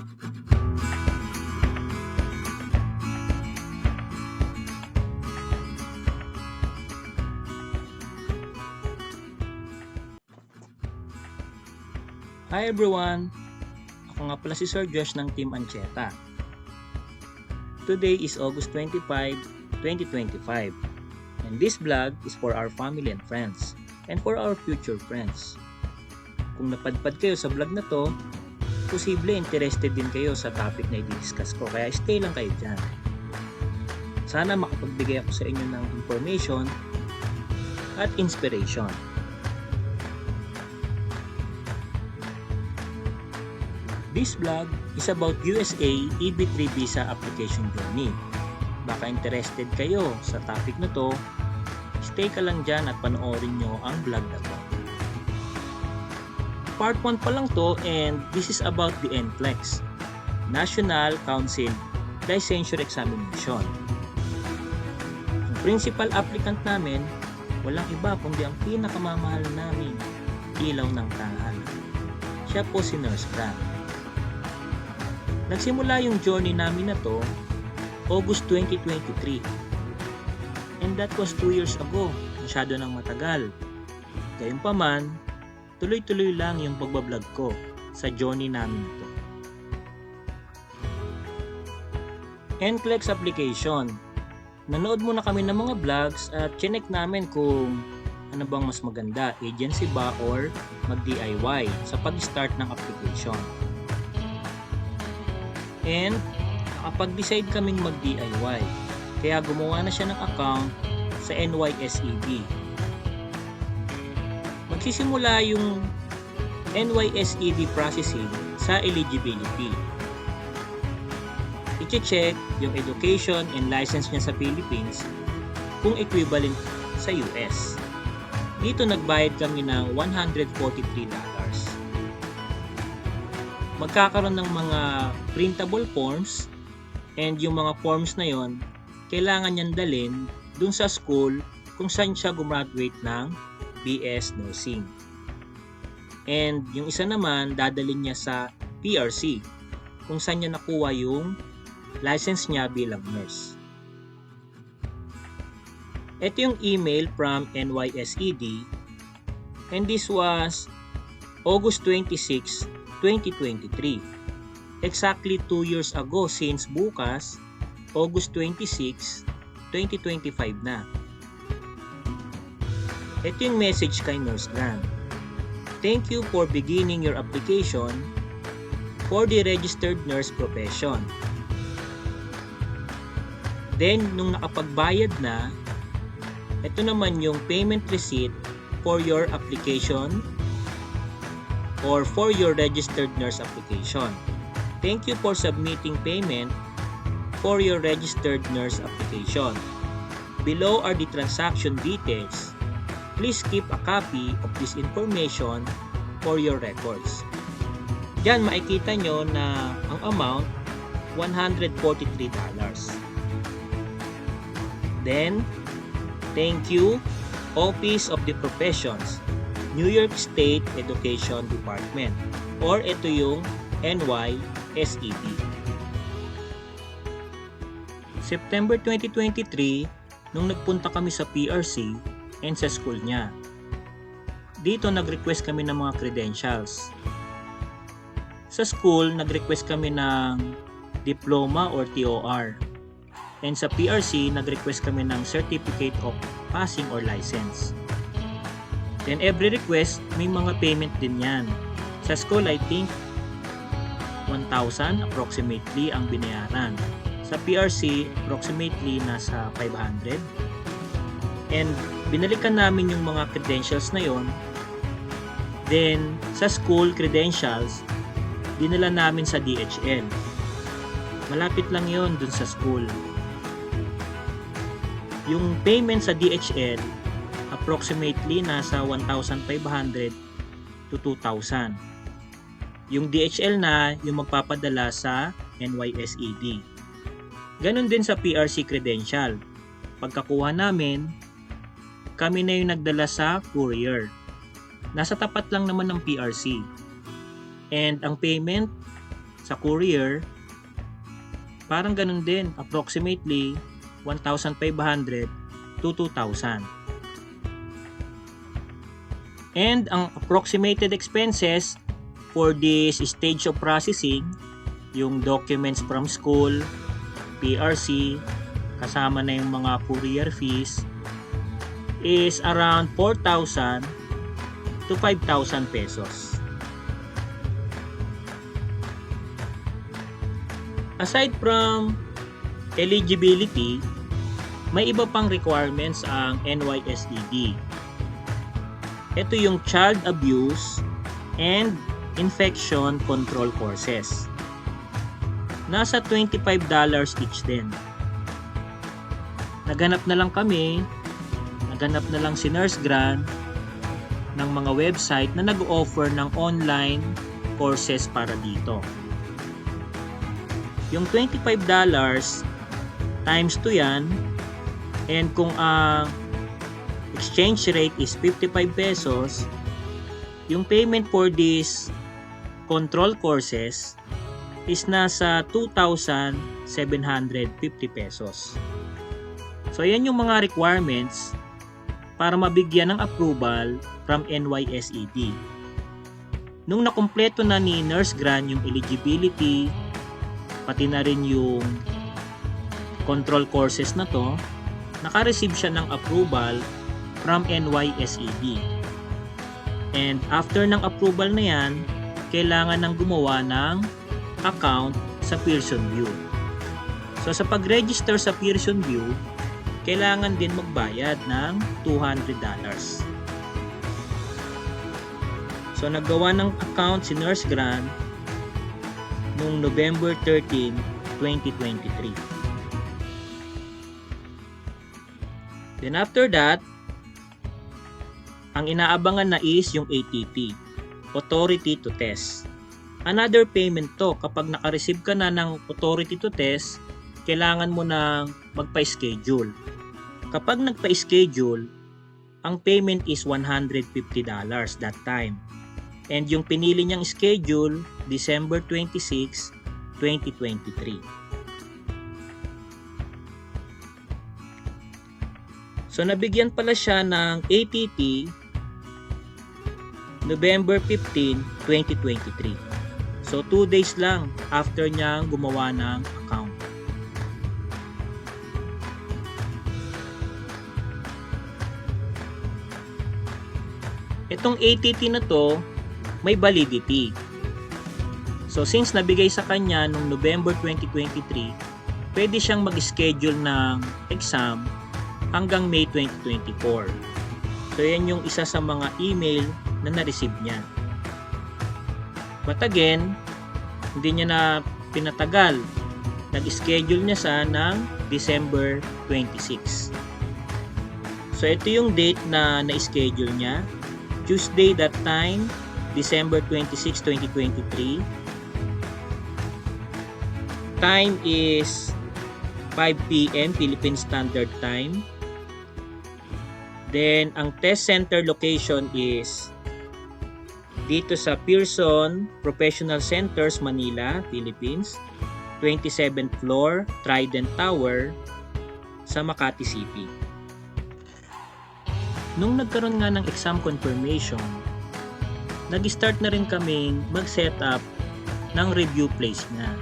Hi everyone! Ako nga pala si Sir Josh ng Team Ancheta. Today is August 25, 2025 and this vlog is for our family and friends and for our future friends. Kung napadpad kayo sa vlog na to, posible interested din kayo sa topic na i-discuss ko, kaya stay lang kayo dyan. Sana makapagbigay ako sa inyo ng information at inspiration. This vlog is about USA EB3 visa application journey. Baka interested kayo sa topic na to, stay ka lang dyan at panoorin nyo ang vlog na to. Part 1 pa lang to and this is about the NCLEX, National Council Licensure Examination. Ang principal applicant namin, walang iba kundi ang pinakamamahal namin, ilaw ng tahanan. Siya po si Nurse Grant. Nagsimula yung journey namin na to August 2023 and that was 2 years ago, masyado nang matagal. Gayunpaman, tuloy-tuloy lang yung pagbablog ko sa journey namin na to. NCLEX application. Nanood muna kami ng mga vlogs at chinek namin kung ano bang mas maganda, agency ba or mag-DIY sa pag-start ng application. And nakapag-decide kaming mag-DIY. Kaya gumawa na siya ng account sa NYSED. Magsisimula yung NYSED processing sa eligibility. I-check yung education and license niya sa Philippines kung equivalent sa US. Dito nagbayad kami ng $143. Magkakaroon ng mga printable forms and yung mga forms na yon kailangan niyang dalhin dun sa school kung saan siya gumraduate ng BS Nursing. And yung isa naman dadalhin niya sa PRC kung saan niya nakuha yung license niya bilang nurse. Ito yung email from NYSED and this was August 26, 2023. Exactly 2 years ago since bukas, August 26, 2025 na. Ito yung message kay Nurse Grant. Thank you for beginning your application for the registered nurse profession. Then, nung nakapagbayad na, ito naman yung payment receipt for your application or for your registered nurse application. Thank you for submitting payment for your registered nurse application. Below are the transaction details. Please keep a copy of this information for your records. Diyan makikita nyo na ang amount $143. Then, thank you, Office of the Professions, New York State Education Department, or ito yung NYSED. September 2023, nung nagpunta kami sa PRC and sa school niya. Dito nag-request kami ng mga credentials. Sa school, nag-request kami ng diploma or TOR. And sa PRC, nag-request kami ng certificate of passing or license. Then every request, may mga payment din yan. Sa school, I think 1,000 approximately ang binayaran. Sa PRC, approximately nasa 500. And binalikan namin yung mga credentials na yon. Then sa school credentials, dinala namin sa DHL. Malapit lang yon dun sa school. Yung payment sa DHL, approximately nasa 1,500 to 2,000. Yung DHL na yung magpapadala sa NYSED. Ganon din sa PRC credential. Pagkakuha namin, kami na yung nagdala sa courier. Nasa tapat lang naman ng PRC. And ang payment sa courier, parang ganun din, approximately 1,500 to 2,000. And ang approximated expenses for this stage of processing, yung documents from school, PRC, kasama na yung mga courier fees, is around 4,000 to 5,000 pesos. Aside from eligibility, may iba pang requirements ang NYSED. Ito yung child abuse and infection control courses. Nasa $25 each din. Naganap na lang si Nurse Gran ng mga website na nag-offer ng online courses para dito. Yung $25 times 2 yan, and kung ang exchange rate is 55 pesos, yung payment for these control courses is nasa 2,750 pesos. So yan yung mga requirements para mabigyan ng approval from NYSED. Nung nakumpleto na ni Nurse Gran yung eligibility, pati na rin yung control courses na to, naka-receive siya ng approval from NYSED. And after ng approval na yan, kailangan nang gumawa ng account sa Pearson VUE. So sa pag-register sa Pearson VUE, kailangan din magbayad ng $200. So naggawa ng account si Nurse Gran noong November 13, 2023. Then after that, ang inaabangan na is yung ATT, Authority to Test. Another payment to, kapag naka-receive ka na ng Authority to Test, kailangan mo nang magpa-schedule. Kapag nagpa-schedule, ang payment is $150 that time. And yung pinili niyang schedule, December 26, 2023. So nabigyan pala siya ng ATT November 15, 2023. So 2 days lang after niyang gumawa ng account. Itong ATT na to may validity. So since nabigay sa kanya noong November 2023, pwede siyang mag-schedule ng exam hanggang May 2024. So yan yung isa sa mga email na na-receive niya. But again, hindi niya na pinatagal. Nag-schedule niya sa ng December 26. So ito yung date na na-schedule niya. Tuesday that time, December 26, 2023. Time is 5 p.m. Philippine Standard Time. Then, ang test center location is dito sa Pearson Professional Centers, Manila, Philippines. 27th floor, Trident Tower, sa Makati City. Nung nagkaroon nga ng exam confirmation, nag-start na rin kaming mag-set up ng review place niya.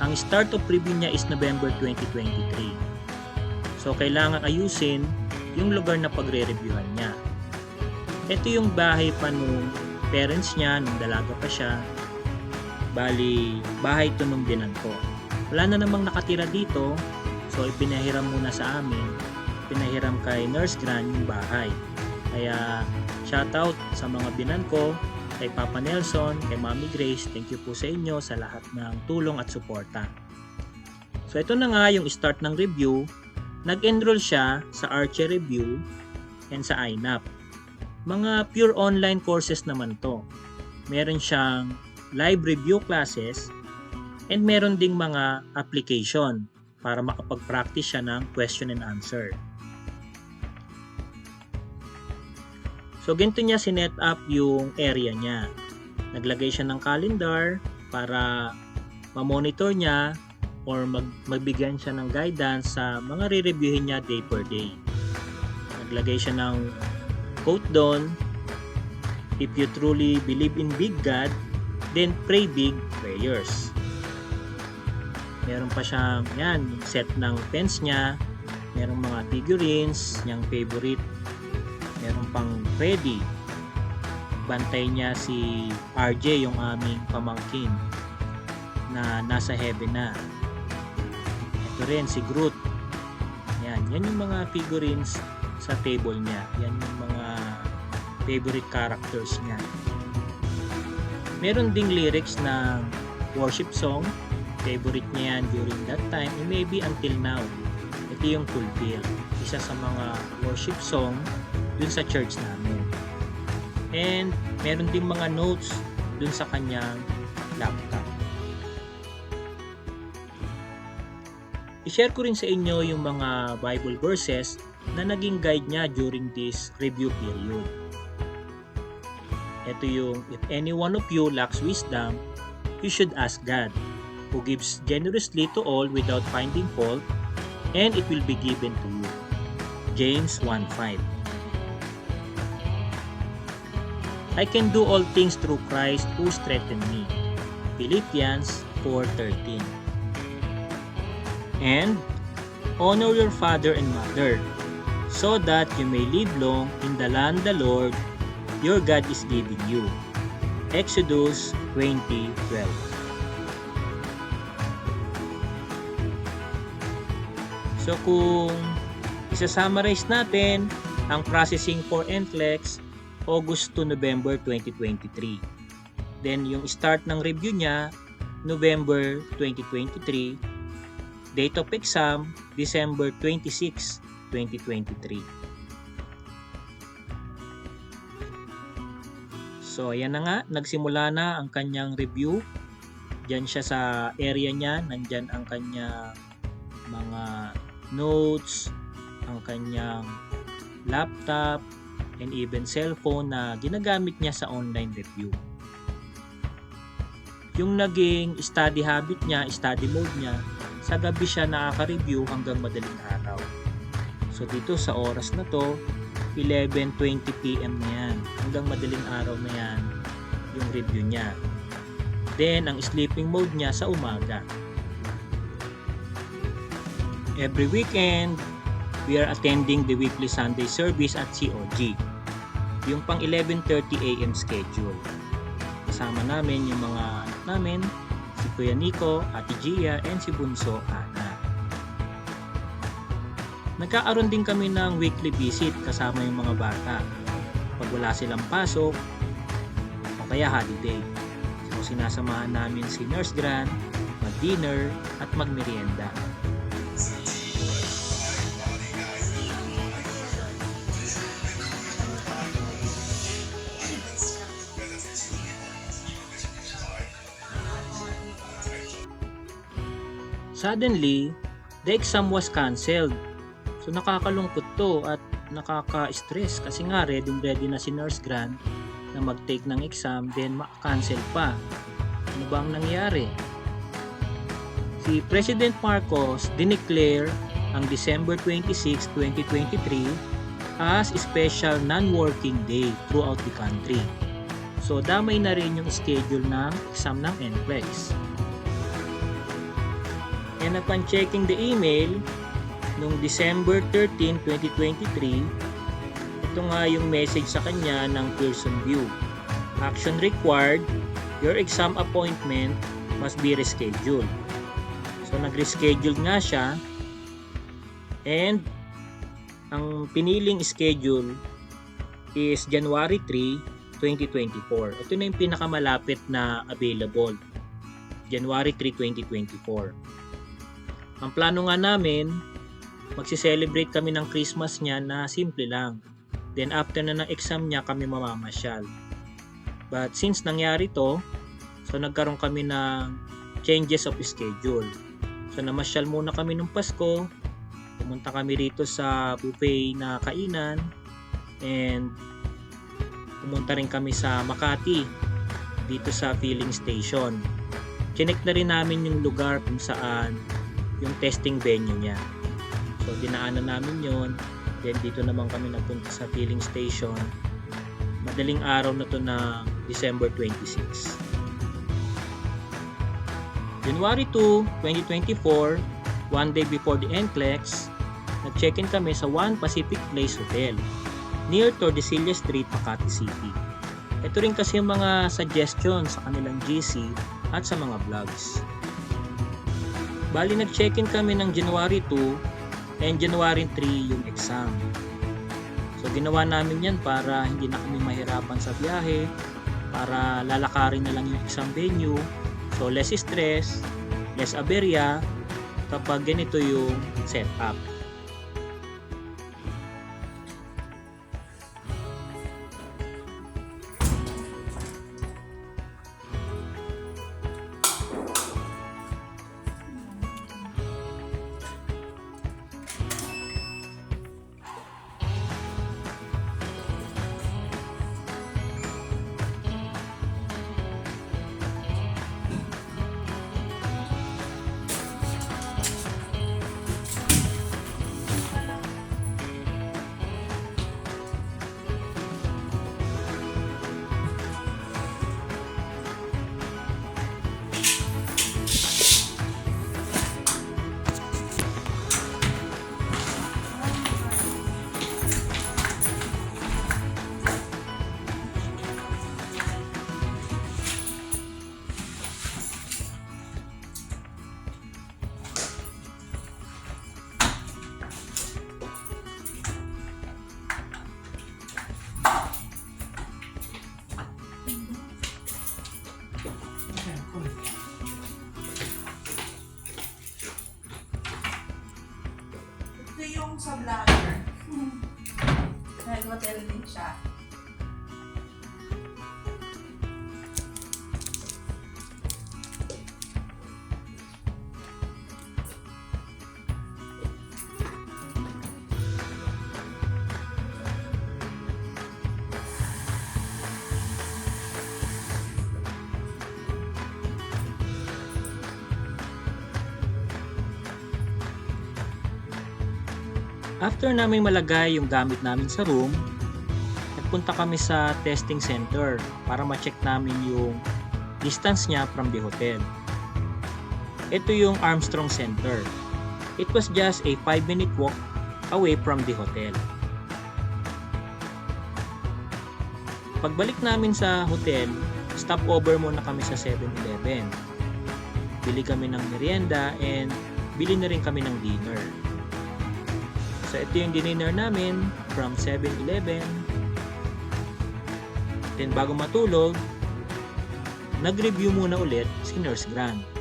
Ang start of review niya is November 2023. So, kailangan ayusin yung lugar na pagre-reviewhan niya. Ito yung bahay pa nung parents niya, nung dalaga pa siya. Bali, bahay ito nung binan ko. Wala na namang nakatira dito, so ipinahiram muna sa amin. Pinahiram kay Nurse Gran yung bahay. Kaya, shoutout sa mga binan ko, kay Papa Nelson, kay Mami Grace, thank you po sa inyo sa lahat ng tulong at suporta. So ito na nga yung start ng review. Nag-enroll siya sa Archer Review and sa INAP. Mga pure online courses naman to. Meron siyang live review classes and meron ding mga application para makapag-practice siya ng question and answer. So ganito niya sinet up yung area niya. Naglagay siya ng calendar para ma-monitor niya or magbigyan siya ng guidance sa mga re-reviewin niya day per day. Naglagay siya ng quote doon, "If you truly believe in big God, then pray big prayers." Meron pa siyang yung set ng pens niya, merong mga figurines, niyang favorite, meron pang ready. Bantay niya si RJ, yung aming pamangkin na nasa heaven na. Ito rin si Groot. Yan yung mga figurines sa table niya. Yan yung mga favorite characters niya. Meron ding lyrics ng worship song. Favorite niya yan during that time and maybe until now. Ito yung Fulfill. Isa sa mga worship song dun sa church namin. And meron ding mga notes dun sa kanyang laptop. I-share ko rin sa inyo yung mga Bible verses na naging guide niya during this review period. Ito yung, "If any one of you lacks wisdom, you should ask God, who gives generously to all without finding fault, and it will be given to you." James 1:5. "I can do all things through Christ who strengthens me." Philippians 4:13. And honor your father and mother, so that you may live long in the land the Lord your God is giving you. Exodus 20:12. So kung isa-summarize natin ang processing for NCLEX, August to November 2023. Then yung start ng review niya, November 2023. Date of exam, December 26, 2023. So ayan na nga, nagsimula na ang kanyang review. Diyan siya sa area niya, nandyan ang kanyang mga notes, ang kanyang laptop, and even cellphone na ginagamit niya sa online review. Yung naging study habit niya, study mode niya, sa gabi siya nakaka-review hanggang madaling araw. So dito sa oras na to, 11:20 PM na yan. Hanggang madaling araw na yan yung review niya. Then, ang sleeping mode niya sa umaga. Every weekend, we are attending the weekly Sunday service at COG. Yung pang 11:30 AM schedule. Kasama namin yung mga anak namin, si Kuya Nico, Ate Gia, and si Bunso, Ana. Nagkaaroon din kami ng weekly visit kasama yung mga bata. Pag wala silang pasok, o kaya holiday. So sinasamahan namin si Nurse Gran, mag-dinner at mag-merienda. Suddenly, the exam was canceled. So nakakalungkot to at nakaka-stress kasi nga ready na si Nurse Gran na mag-take ng exam, then ma-cancel pa. Ano ba ang nangyari? Si President Marcos dineclare ang December 26, 2023 as special non-working day throughout the country. So damay na rin yung schedule ng exam ng NCLEX. And upon checking the email, noong December 13, 2023, ito nga yung message sa kanya ng Pearson VUE. Action required, your exam appointment must be rescheduled. So nag-reschedule nga siya, and ang piniling schedule is January 3, 2024. Ito na yung pinakamalapit na available. January 3, 2024. Ang plano nga namin, magsi-celebrate kami ng Christmas niya na simple lang. Then after na ng exam niya, kami mamamasyal. But since nangyari to, so nagkaroon kami ng changes of schedule. So namasyal muna kami nung Pasko, pumunta kami rito sa buffet na kainan, and pumunta rin kami sa Makati, dito sa filling station. chinek na rin namin yung lugar kung saan yung testing venue niya. So dinaanan namin yon. Then dito naman kami napunta sa filling station. Madaling araw na to na December 26. January 2, 2024, one day before the NCLEX, nag-check-in kami sa One Pacific Place Hotel near Tordesillas Street, Makati City. Ito rin kasi yung mga suggestions sa kanilang GC at sa mga vlogs. Bali nag-check-in kami ng January 2 and January 3 yung exam. So ginawa namin yan para hindi na kami mahirapan sa biyahe, para lalakarin na lang yung exam venue. So less stress, less aberya kapag ganito yung setup. Ito yung sa vlogger. Nag-hotel din siya. After namin malagay yung gamit namin sa room, nagpunta kami sa testing center para ma-check namin yung distance niya from the hotel. Ito yung Armstrong Center. It was just a 5-minute walk away from the hotel. Pagbalik namin sa hotel, stop over muna kami sa 7-Eleven. Bili kami ng merienda and bili na rin kami ng dinner. So ito yung dinner namin from 7-Eleven. Then bago matulog, nag-review muna ulit si Nurse Grant.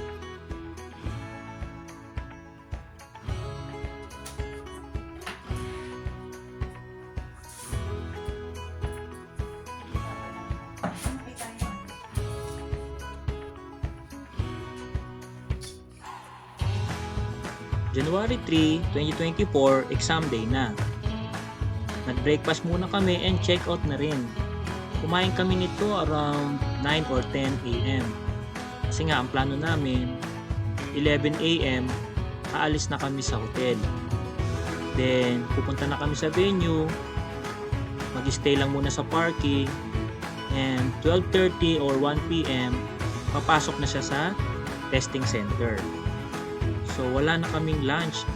January 3, 2024, exam day na. Nag-breakfast muna kami and check out na rin. Kumain kami nito around 9 or 10 a.m. Kasi nga ang plano namin, 11 a.m. aalis na kami sa hotel. Then pupunta na kami sa venue, mag-stay lang muna sa parking, and 12:30 or 1 p.m. papasok na siya sa testing center. So wala na kaming lunch.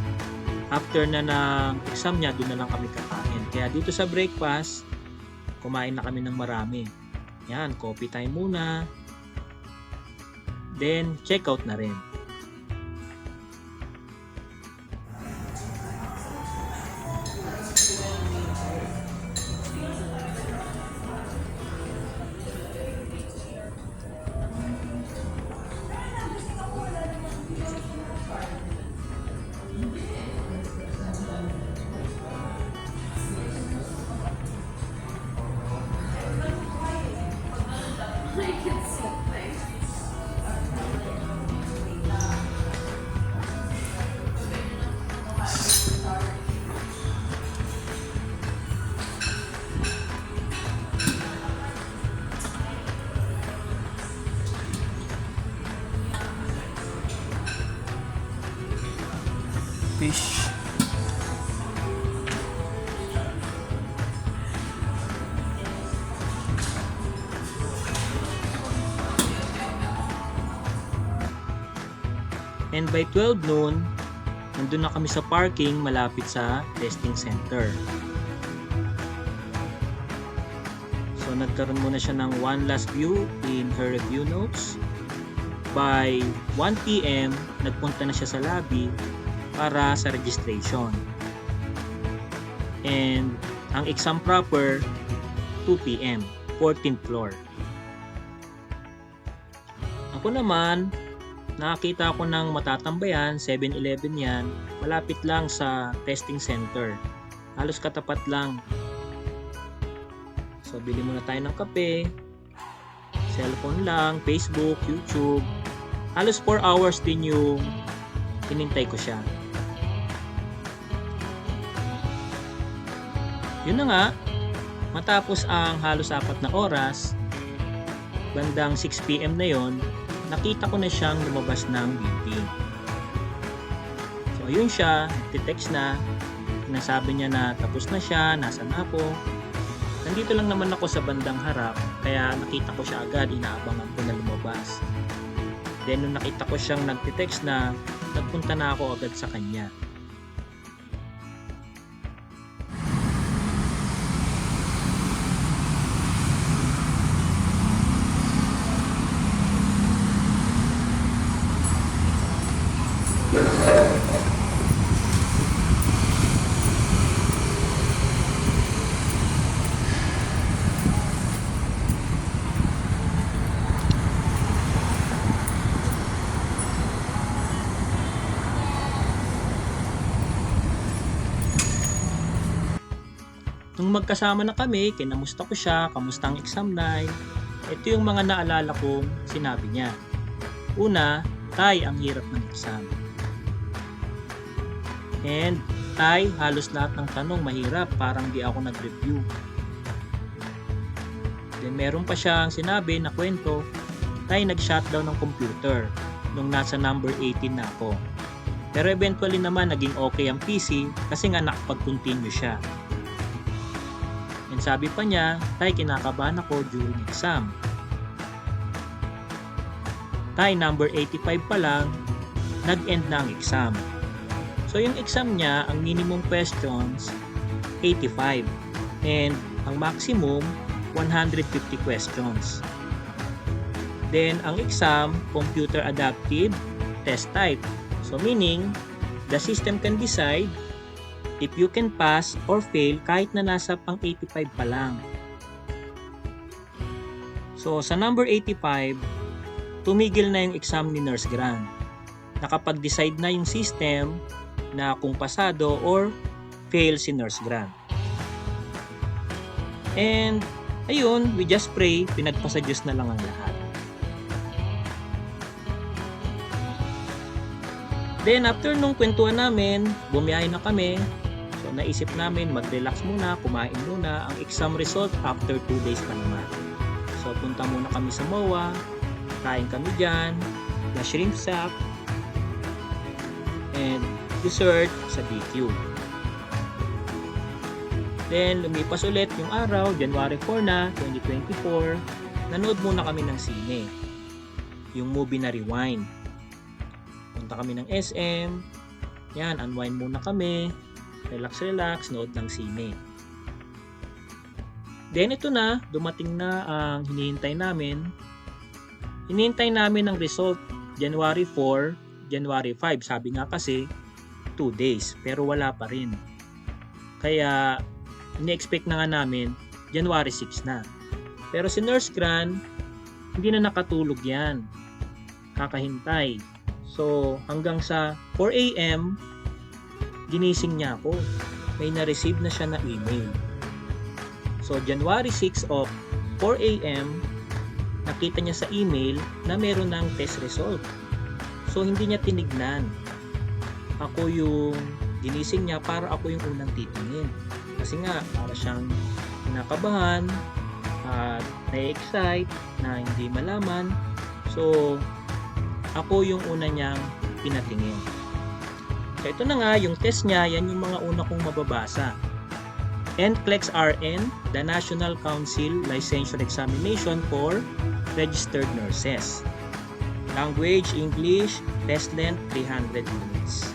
After na ng exam niya, doon na lang kami kakain. Kaya dito sa breakfast, kumain na kami ng marami. Yan, coffee time muna. Then, check out na rin. fish. And by 12 noon, nandun na kami sa parking malapit sa testing center. So nagkaroon muna siya ng one last view in her review notes. By 1 PM, nagpunta na siya sa lobby para sa registration. And ang exam proper, 2 PM, 14th floor. Ako naman, nakakita ako ng matatambayan, 7-Eleven yan, malapit lang sa testing center. Halos katapat lang. So, bili muna tayo ng kape, cellphone lang, Facebook, YouTube. Halos 4 hours din yung hinintay ko siya. Yun na nga, matapos ang halos 4 na oras, bandang 6 PM na yon, nakita ko na siyang lumabas ng building. So, yun siya, nagtitext na, sinasabi niya na tapos na siya, nasa na ako. Nandito lang naman ako sa bandang harap, kaya nakita ko siya agad, inaabangan ko na lumabas. Then, nung nakita ko siyang nagtitext na, nagpunta na ako agad sa kanya. Nung magkasama na kami, kinamusta ko siya, kamusta ang exam night. Ito yung mga naalala kong sinabi niya. Una, Tay, ang hirap ng exam. And, Tay, halos lahat ng tanong mahirap, parang di ako nag-review. Then meron pa siyang sinabi na kwento, Tay, nag-shutdown ng computer nung nasa number 18 na ako. Pero eventually naman naging okay ang PC kasi nga nakapag-continue siya. And sabi pa niya, Tay, kinakabahan ako during exam. Tay, number 85 pa lang, nag-end na ang exam. So yung exam niya, ang minimum questions, 85. And ang maximum, 150 questions. Then ang exam, computer adaptive test type. So meaning, the system can decide if you can pass or fail kahit na nasa pang 85 pa lang. So sa number 85, tumigil na yung exam ni Nurse Gran. Nakapag-decide na yung system na kung pasado or fail si Nurse Gran. And ayun, we just pray, pinagpasa Diyos na lang ang lahat. Then after nung kwentuhan namin, bumiyahe na kami. So naisip namin mag-relax muna, kumain muna. Ang exam result after 2 days pa naman. So punta muna kami sa MOA, kain kami dyan, the shrimp shack, and dessert sa DQ. Then lumipas ulit yung araw, January 4 na, 2024, nanood muna kami ng sine. Yung movie na Rewind. Punta kami ng SM, yan, unwind muna kami, relax, nood ng sine. Then ito na, dumating na ang hinihintay namin. Hinihintay namin ang result January 4, January 5. Sabi nga kasi 2 days, pero wala pa rin. Kaya ini-expect na nga namin January 6 na. Pero si Nurse Gran, hindi na nakatulog yan. Kakahintay. So hanggang sa 4 AM, ginising niya ako. May na-receive na siya na email. So January 6 of 4 AM, nakita niya sa email na meron ng test result. So hindi niya tinignan. Ako yung ginising niya para ako yung unang titingin. Kasi nga, para siyang kinakabahan at na-excite na hindi malaman. So ako yung una niyang pinatingin. So ito na nga, yung test niya, yan yung mga una kong mababasa. NCLEX RN, the National Council Licensure Examination for Registered Nurses. Language, English, test length, 300 minutes.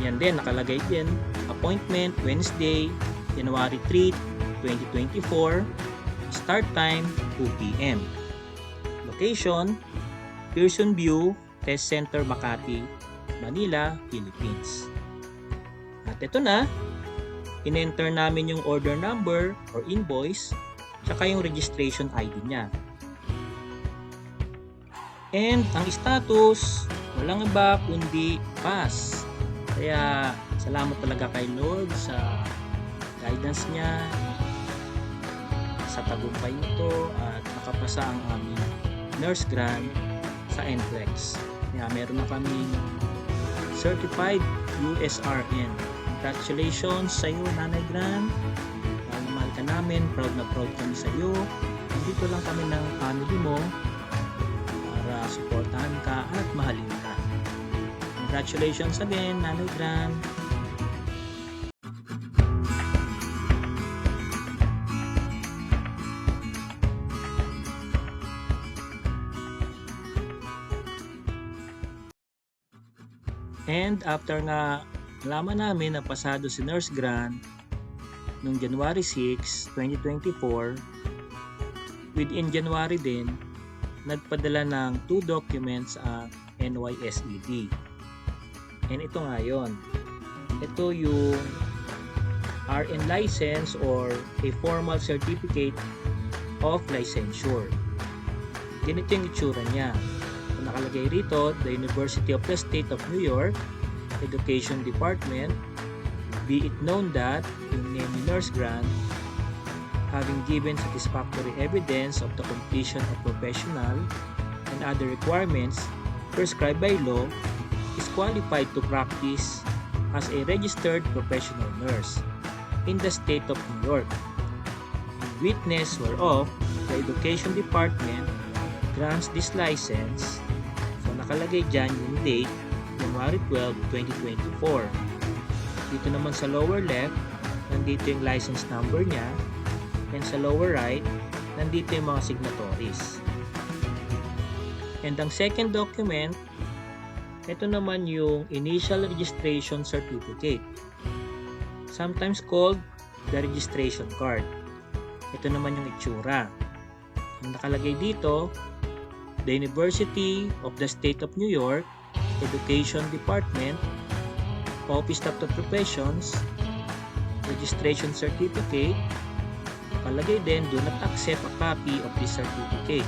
Yan din, nakalagay din. Appointment, Wednesday, January 3, 2024. Start time, 2 p.m. Location, Pearson View, Test Center, Makati, Manila, Philippines. At ito na, in-enter namin yung order number or invoice, tsaka yung registration ID niya. And ang status, walang iba kundi pass. Kaya salamat talaga kay Lord sa guidance niya, sa tagumpay nito, at nakapasa ang aming nurse grant sa NCLEX. Kaya meron na kaming certified USRN. Congratulations sa iyo, Nanay Gran. Mahal ka namin, proud na proud kami sa iyo. Nandito lang kami ng family mo para suportahan ka at mahalin ka. Congratulations again, Nanay Gran. And after nga nalaman namin na pasado si Nurse Gran noong January 6, 2024, within January din, nagpadala ng 2 documents ang NYSED. And ito nga yun. Ito yung RN license or a formal certificate of licensure. Ganito yung itsura niya. Nakalagay rito, the University of the State of New York Education Department, be it known that yung name ni Nurse Gran, having given satisfactory evidence of the completion of professional and other requirements prescribed by law, is qualified to practice as a registered professional nurse in the state of New York. In witness whereof, the Education Department grants this license. So nakalagay dyan yung date, January 12, 2024. Dito naman sa lower left, nandito yung license number niya. And sa lower right, nandito yung mga signatories. And ang second document, ito naman yung Initial Registration Certificate, sometimes called the Registration Card. Ito naman yung itsura. Ang nakalagay dito, the University of the State of New York Education Department, Office of the Professions, Registration Certificate. Nakalagay din, do not accept a copy of this certificate.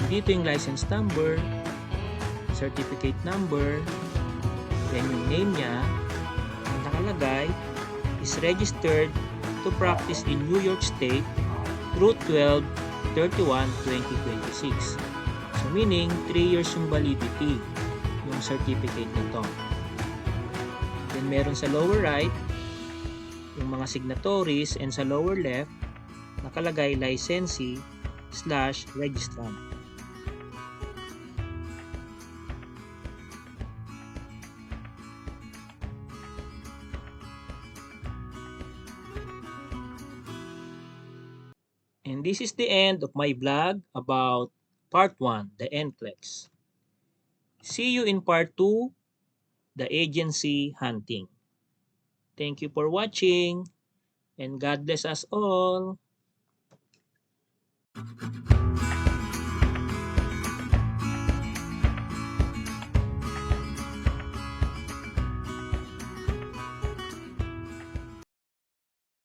Dito yung license number, certificate number, then yung name niya, ang nakalagay is registered to practice in New York State through 12/31/2026. So meaning 3 years yung validity yung certificate nito. Then meron sa lower right yung mga signatories, and sa lower left nakalagay licensee/registrant. And this is the end of my vlog about part 1, the NCLEX. See you in part 2, the agency hunting. Thank you for watching, and God bless us all.